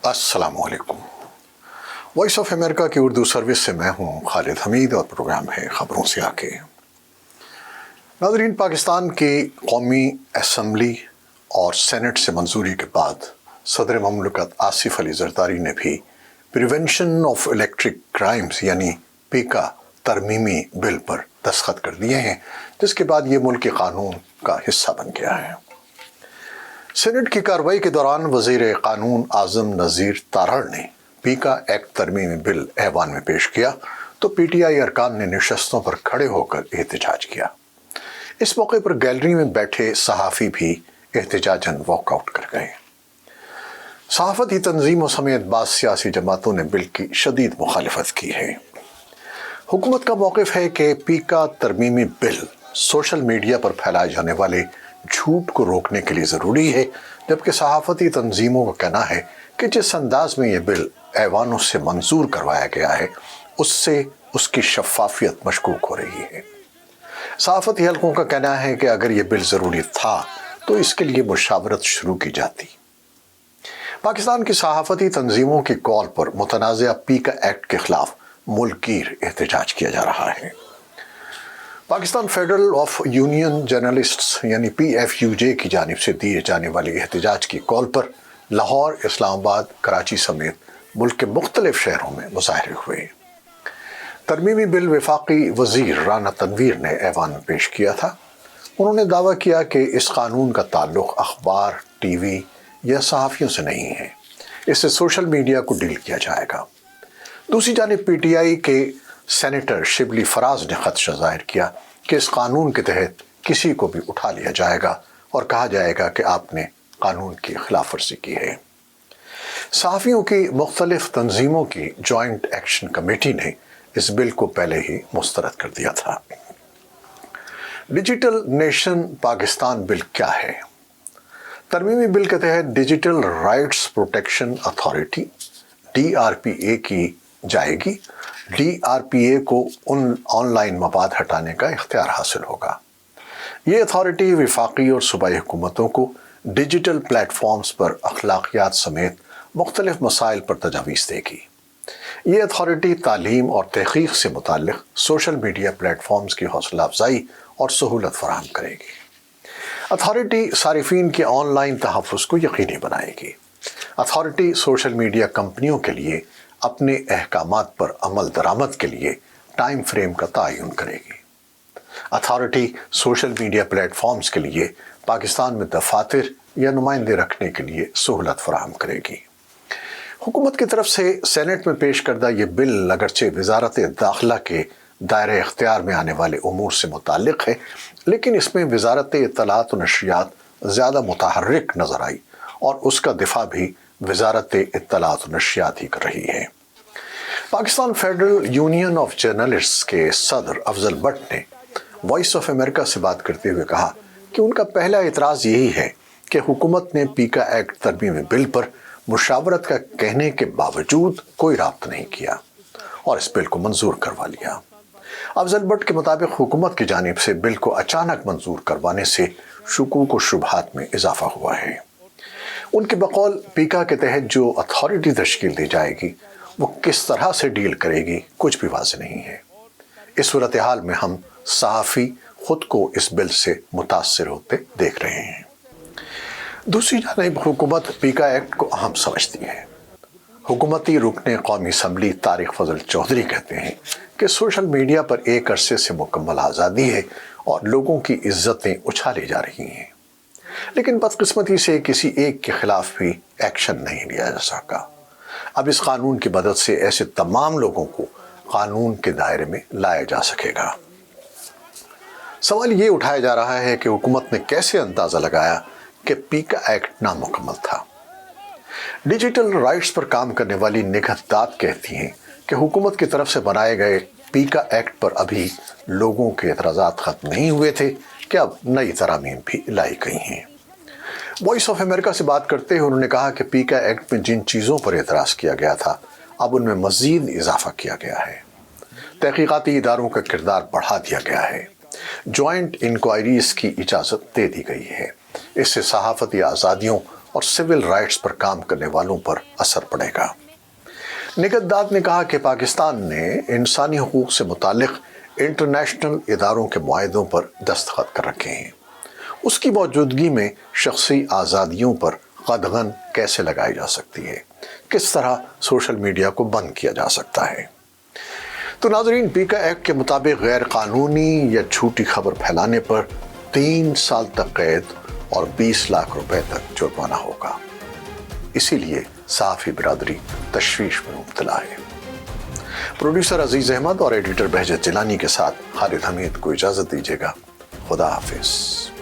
अस्सलाम वालेकुम। Voice of America की उर्दू सर्विस से मैं हूं खालिद हमीद और प्रोग्राम है खबरों से आके। नाज़रीन, पाकिस्तान की कौमी असम्बली और सेनेट से मंजूरी के बाद सदर ममलकत आसिफ अली जरदारी ने भी प्रिवेंशन ऑफ इलेक्ट्रिक क्राइम्स यानी पीका तरमीमी बिल पर दस्तखत कर दिए हैं, जिसके बाद ये मुल्क के कानून का हिस्सा बन गया है। सेनेट की कार्रवाई के दौरान वज़ीर कानून आज़म नज़ीर तारड़ ने पीका एक्ट तरमीमी बिल ऐवान में पेश किया तो पीटीआई अरकान ने नशस्तों पर खड़े होकर एहतजाज किया। इस मौके पर गैलरी में बैठे सहाफ़ी भी एहतजाजन वॉकआउट कर गए। सहाफ़ती तंजीमों समेत बाज़ सियासी जमातों ने बिल की शदीद मुखालिफत की है। हुकूमत का मौक़िफ़ है कि पीका तरमीमी बिल सोशल मीडिया पर फैलाए जाने वाले झूठ को रोकने के लिए ज़रूरी है, जबकि सहाफ़ती तंजीमों का कहना है कि जिस अंदाज में ये बिल ऐवानों से मंजूर करवाया गया है उससे उसकी शफ़ाफ़ियत मशकूक हो रही है। सहाफ़ती हलकों का कहना है कि अगर ये बिल ज़रूरी था तो इसके लिए मुशावरत शुरू की जाती। पाकिस्तान की सहाफ़ती तंजीमों की कॉल पर मुतनाज़ा पीका एक्ट के ख़िलाफ़ मुल्कगीर एहतजाज किया जा रहा है। Pakistan federal of union journalists यानी PFUJ की जानिब से दिए जाने वाले एहतजाज की कॉल पर लाहौर, इस्लामाबाद, कराची समेत मुल्क के मुख्तलिफ शहरों में मुजाहरे हुए। तरमीमी बिल वफाकी वज़ीर राना तनवीर ने ऐवान में पेश किया था। उन्होंने दावा किया कि इस कानून का ताल्लुक़ अखबार, TV या सहाफ़ियों से नहीं है, इससे सोशल मीडिया को डील किया जाएगा। दूसरी जानिब PTI के सेनेटर शिबली फराज ने ख़दशा ज़ाहिर किया कि इस कानून के तहत किसी को भी उठा लिया जाएगा और कहा जाएगा कि आपने कानून की खिलाफ वर्जी की है। सहाफ़ियों की मुख्तलिफ तंजीमों की जॉइंट एक्शन कमेटी ने इस बिल को पहले ही मुस्तरद कर दिया था। डिजिटल नेशन पाकिस्तान बिल क्या है? तरमीमी बिल के तहत digital rights protection authority DRPA की जाएगी। DRPA को उन ऑनलाइन मवाद हटाने का इख्तियार हासिल होगा। ये अथॉरिटी वफाकी और सूबाई हुकूमतों को डिजिटल प्लेटफॉर्म्स पर अखलाकियात समेत मुख्तलिफ मसाइल पर तजावीज़ देगी। ये अथॉरिटी तालीम और तहक़ीक़ से मुताल्लिक़ सोशल मीडिया प्लेटफॉर्म्स की हौसला अफजाई और सहूलत फराहम करेगी। अथॉरिटी सारिफीन के ऑनलाइन तहफ़्फ़ुज़ को यकीनी बनाएगी। अथॉरिटी सोशल मीडिया कंपनियों के लिए अपने अहकामात पर अमल दरामद के लिए टाइम फ्रेम का तयन करेगी। अथॉरिटी सोशल मीडिया प्लेटफॉर्म्स के लिए पाकिस्तान में दफातर या नुमाइंदे रखने के लिए सहूलत फराहम करेगी। हुकूमत की तरफ से सेनेट में पेश करदा ये बिल अगरचे वज़ारत दाखिला के दायरे इख्तियार में आने वाले उमूर से मुताल्लिक़ है, लेकिन इसमें वज़ारत इत्तलात व नशरियात ज़्यादा मुतहर्रिक नज़र आई और उसका दिफा भी वज़ारत इत्तलात व नशरियात ही कर रही है। Pakistan federal union of journalists के सदर अफजल भट्ट ने वॉइस ऑफ अमेरिका से बात करते हुए कहा कि उनका पहला एतराज़ यही है कि हुकूमत ने पीका एक्ट तरमीमी बिल पर मुशावरत का कहने के बावजूद कोई राब्ता नहीं किया और इस बिल को मंजूर करवा लिया। अफजल भट्ट के मुताबिक हुकूमत की जानिब से बिल को अचानक मंजूर करवाने से शुकूक व शुबहात में इजाफा हुआ है। उनके बकौल पीका के तहत जो अथॉरिटी तश्कील दी जाएगी वो किस तरह से डील करेगी कुछ भी वाज़ेह नहीं है। इस सूरत हाल में हम सहाफ़ी खुद को इस बिल से मुतासिर होते देख रहे हैं। दूसरी जानिब हुकूमत पीका एक्ट को अहम समझती है। हुकूमती रुकने कौमी असम्बली तारिक फजल चौधरी कहते हैं कि सोशल मीडिया पर एक अरसे से मुकम्मल आज़ादी है और लोगों की इज्जतें उछाली जा रही हैं, लेकिन बदकिस्मती से किसी एक के खिलाफ भी एक्शन नहीं लिया जा सका। अब इस कानून की मदद से ऐसे तमाम लोगों को कानून के दायरे में लाया जा सकेगा। सवाल ये उठाया जा रहा है कि हुकूमत ने कैसे अंदाज़ा लगाया कि पीका एक्ट नामुकम्मल था। डिजिटल राइट्स पर काम करने वाली निगहदात कहती हैं कि हुकूमत की तरफ से बनाए गए पीका एक्ट पर अभी लोगों के एतराज़ात ख़त्म नहीं हुए थे कि अब नई तरामीम भी लाई गई हैं। वॉइस ऑफ अमेरिका से बात करते हुए उन्होंने कहा कि पीका एक्ट में जिन चीज़ों पर एतराज़ किया गया था अब उनमें मज़ीद इजाफा किया गया है। तहक़ीक़ाती इदारों का किरदार बढ़ा दिया गया है। जॉइंट इंक्वायरीज़ की इजाज़त दे दी गई है। इससे सहाफ़ती आज़ादियों اور سول رائٹس پر کام کرنے والوں پر اثر پڑے گا۔ نگہت دات نے کہا کہ پاکستان نے انسانی حقوق سے متعلق انٹرنیشنل اداروں کے معاہدوں پر دستخط کر رکھے ہیں۔ اس کی موجودگی میں شخصی آزادیوں پر قدغن کیسے لگائی جا سکتی ہے، کس طرح سوشل میڈیا کو بند کیا جا سکتا ہے۔ تو ناظرین، پیکا ایکٹ کے مطابق غیر قانونی یا جھوٹی خبر پھیلانے پر 3 سال تک قید اور 20 لاکھ روپے تک جرمانہ ہوگا۔ اسی لیے صحافی برادری تشویش میں مبتلا ہے۔ پروڈیوسر عزیز احمد اور ایڈیٹر بہجت جیلانی کے ساتھ خالد حمید کو اجازت دیجیے گا۔ خدا حافظ۔